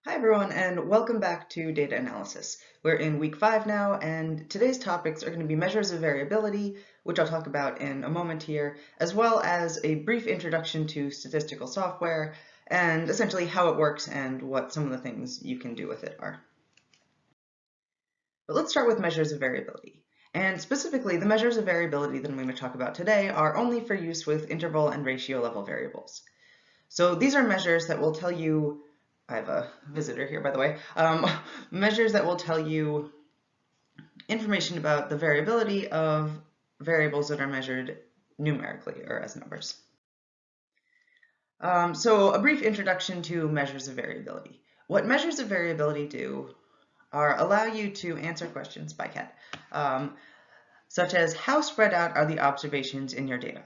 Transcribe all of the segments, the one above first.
Hi everyone, and welcome back to data analysis. We're in week 5 now, and today's topics are going to be measures of variability, which I'll talk about in a moment here, as well as a brief introduction to statistical software, and essentially how it works and what some of the things you can do with it are. But let's start with measures of variability. And specifically, the measures of variability that I'm going to talk about today are only for use with interval and ratio level variables. So these are measures that will tell you, I have a visitor here, by the way, measures that will tell you information about the variability of variables that are measured numerically or as numbers. So a brief introduction to measures of variability. What measures of variability do are allow you to answer questions by Cat, such as how spread out are the observations in your data?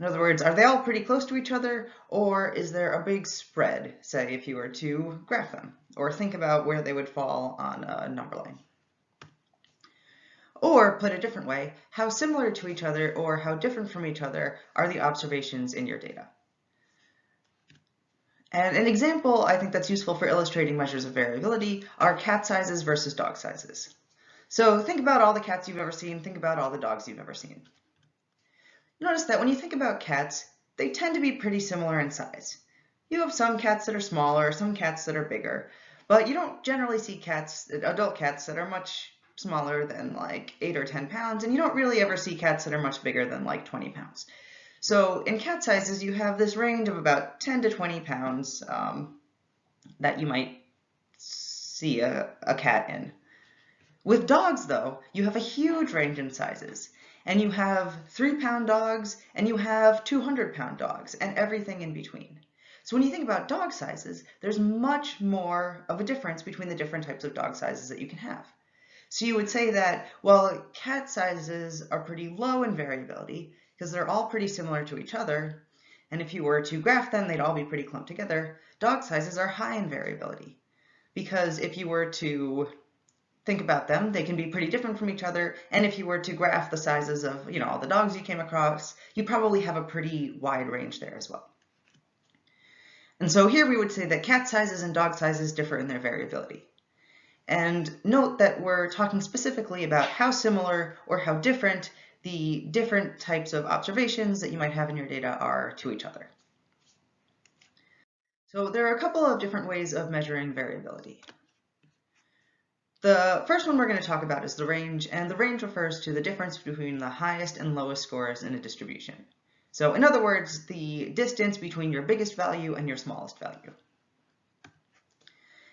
In other words, are they all pretty close to each other, or is there a big spread, say, if you were to graph them, or think about where they would fall on a number line? Or, put a different way, how similar to each other or how different from each other are the observations in your data? And an example I think that's useful for illustrating measures of variability are cat sizes versus dog sizes. So think about all the cats you've ever seen, think about all the dogs you've ever seen. Notice that when you think about cats, they tend to be pretty similar in size. You have some cats that are smaller, some cats that are bigger, but you don't generally see cats, adult cats, that are much smaller than like 8 or 10 pounds, and you don't really ever see cats that are much bigger than like 20 pounds. So in cat sizes, you have this range of about 10 to 20 pounds that you might see a cat in. With dogs, though, you have a huge range in sizes. And you have 3-pound dogs, and you have 200-pound dogs, and everything in between. So when you think about dog sizes, there's much more of a difference between the different types of dog sizes that you can have. So you would say that, well, cat sizes are pretty low in variability, because they're all pretty similar to each other, and if you were to graph them, they'd all be pretty clumped together. Dog sizes are high in variability, because if you were to think about them, they can be pretty different from each other, and if you were to graph the sizes of, all the dogs you came across, you probably have a pretty wide range there as well. And so here we would say that cat sizes and dog sizes differ in their variability. And note that we're talking specifically about how similar or how different the different types of observations that you might have in your data are to each other. So there are a couple of different ways of measuring variability. The first one we're going to talk about is the range, and the range refers to the difference between the highest and lowest scores in a distribution. So in other words, the distance between your biggest value and your smallest value.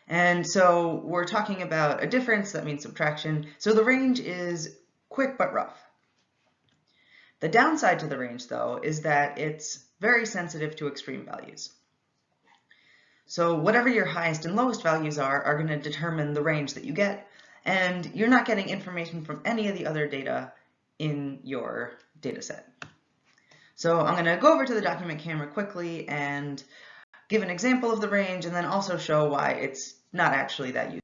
And so we're talking about a difference, that means subtraction. So the range is quick but rough. The downside to the range, though, is that it's very sensitive to extreme values. So whatever your highest and lowest values are going to determine the range that you get, and you're not getting information from any of the other data in your data set. So I'm going to go over to the document camera quickly and give an example of the range, and then also show why it's not actually that useful.